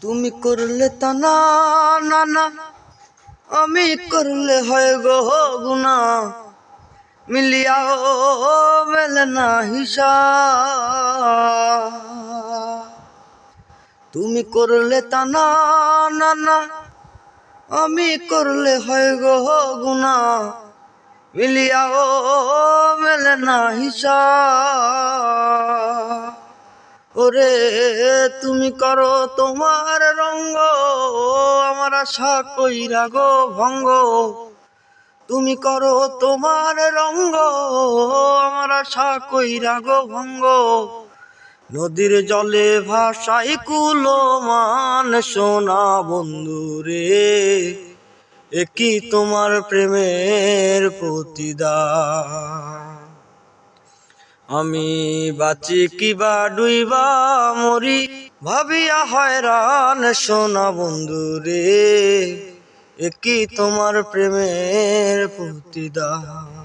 তুমি করলে তা না না না, আমি করলে হয় গো গুনা, মিলিয়াও মেলে না হিসাব। তুমি করলে তা না না না, আমি করলে হয় গো গুনা, মিলিয়াও মেলে না হিসাব। ওরে তুমি করো তোমার রঙ্গ, আমার আশা কইরা গো ভঙ্গ। তুমি করো তোমার রঙ্গ, আমার আশা কইরা গো ভঙ্গ। নদীর জলে ভাসাই কুলমান সোনা বন্ধুরে, একি তোমার প্রেমের প্রতিদান। আমি বাঁচি কিবা ডুইবা মরি, ভাবিয়া হয়রান সোনা বন্ধুরে, একি তোমার প্রেমের প্রতিদান।